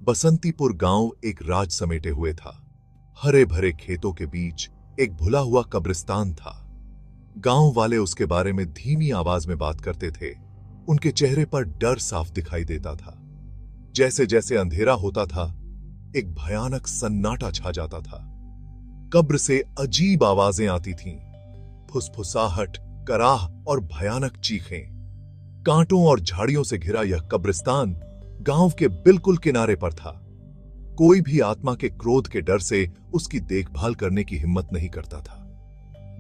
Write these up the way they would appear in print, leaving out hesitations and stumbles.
बसंतीपुर गांव एक राज समेटे हुए था। हरे भरे खेतों के बीच एक भुला हुआ कब्रिस्तान था। गांव वाले उसके बारे में धीमी आवाज में बात करते थे। उनके चेहरे पर डर साफ दिखाई देता था। जैसे जैसे अंधेरा होता था, एक भयानक सन्नाटा छा जाता था। कब्र से अजीब आवाजें आती थीं, फुसफुसाहट, कराह और भयानक चीखें। कांटों और झाड़ियों से घिरा यह कब्रिस्तान गांव के बिल्कुल किनारे पर था। कोई भी आत्मा के क्रोध के डर से उसकी देखभाल करने की हिम्मत नहीं करता था।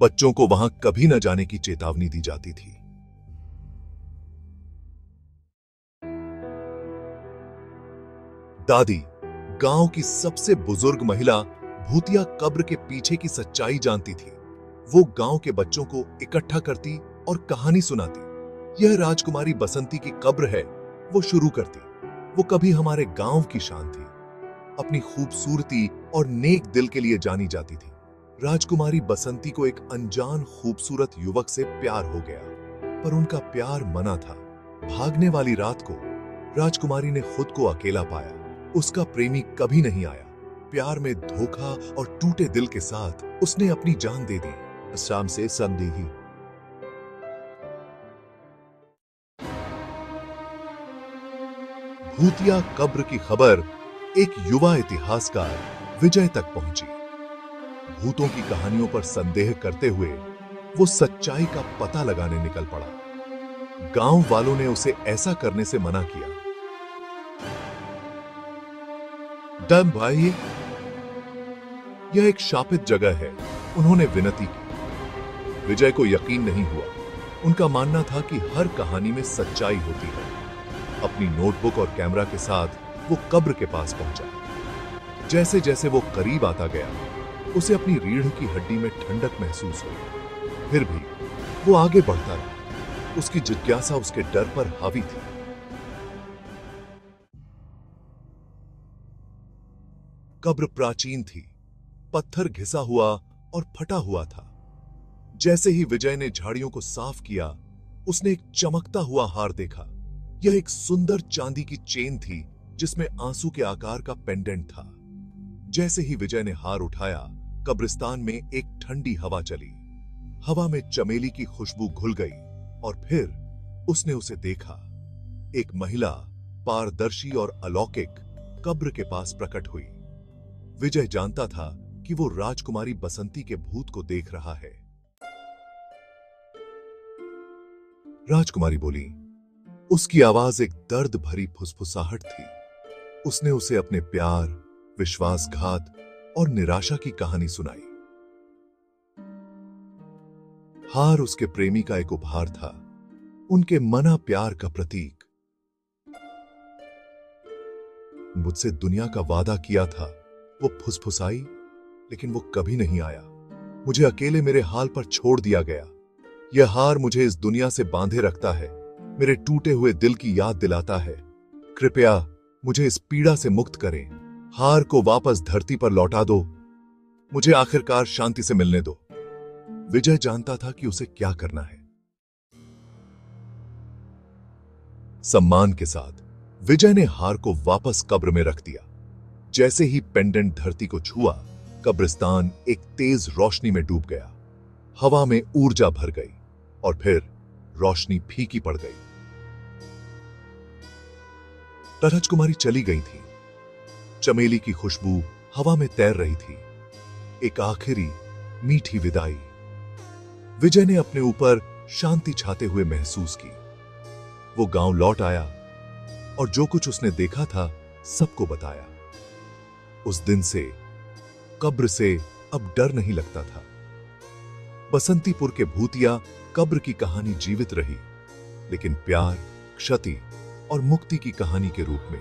बच्चों को वहां कभी न जाने की चेतावनी दी जाती थी। दादी, गांव की सबसे बुजुर्ग महिला, भूतिया कब्र के पीछे की सच्चाई जानती थी। वो गांव के बच्चों को इकट्ठा करती और कहानी सुनाती। यह राजकुमारी बसंती की कब्र है, वो शुरू करती। वो कभी हमारे गांव की शान थी। अपनी खूबसूरती और नेक दिल के लिए जानी जाती थी। राजकुमारी बसंती को एक अनजान खूबसूरत युवक से प्यार हो गया, पर उनका प्यार मना था। भागने वाली रात को राजकुमारी ने खुद को अकेला पाया। उसका प्रेमी कभी नहीं आया। प्यार में धोखा और टूटे दिल के साथ उसने अपनी जान दे दी। शाम से संदेही। भूतिया कब्र की खबर एक युवा इतिहासकार विजय तक पहुंची। भूतों की कहानियों पर संदेह करते हुए वो सच्चाई का पता लगाने निकल पड़ा। गांव वालों ने उसे ऐसा करने से मना किया। डम भाई, यह एक शापित जगह है, उन्होंने विनती की। विजय को यकीन नहीं हुआ। उनका मानना था कि हर कहानी में सच्चाई होती है। अपनी नोटबुक और कैमरा के साथ वो कब्र के पास पहुंचा। जैसे जैसे वो करीब आता गया, उसे अपनी रीढ़ की हड्डी में ठंडक महसूस हुई। फिर भी वो आगे बढ़ता रहा। उसकी जिज्ञासा उसके डर पर हावी थी। कब्र प्राचीन थी, पत्थर घिसा हुआ और फटा हुआ था। जैसे ही विजय ने झाड़ियों को साफ किया, उसने एक चमकता हुआ हार देखा। यह एक सुंदर चांदी की चेन थी जिसमें आंसू के आकार का पेंडेंट था। जैसे ही विजय ने हार उठाया, कब्रिस्तान में एक ठंडी हवा चली। हवा में चमेली की खुशबू घुल गई और फिर उसने उसे देखा। एक महिला, पारदर्शी और अलौकिक, कब्र के पास प्रकट हुई। विजय जानता था कि वो राजकुमारी बसंती के भूत को देख रहा है। राजकुमारी बोली। उसकी आवाज एक दर्द भरी फुसफुसाहट थी। उसने उसे अपने प्यार, विश्वासघात और निराशा की कहानी सुनाई। हार उसके प्रेमी का एक उपहार था, उनके मना प्यार का प्रतीक। मुझसे दुनिया का वादा किया था, वो फुसफुसाई, लेकिन वो कभी नहीं आया। मुझे अकेले मेरे हाल पर छोड़ दिया गया। यह हार मुझे इस दुनिया से बांधे रखता है, मेरे टूटे हुए दिल की याद दिलाता है। कृपया मुझे इस पीड़ा से मुक्त करें। हार को वापस धरती पर लौटा दो। मुझे आखिरकार शांति से मिलने दो। विजय जानता था कि उसे क्या करना है। सम्मान के साथ विजय ने हार को वापस कब्र में रख दिया। जैसे ही पेंडेंट धरती को छुआ, कब्रिस्तान एक तेज रोशनी में डूब गया। हवा में ऊर्जा भर गई और फिर रोशनी फीकी पड़ गई। राजकुमारी चली गई थी। चमेली की खुशबू हवा में तैर रही थी। एक आखिरी मीठी विदाई। विजय ने अपने ऊपर शांति छाते हुए महसूस की। वो गांव लौट आया और जो कुछ उसने देखा था सबको बताया। उस दिन से कब्र से अब डर नहीं लगता था। बसंतीपुर के भूतिया कब्र की कहानी जीवित रही, लेकिन प्यार, क्षति और मुक्ति की कहानी के रूप में।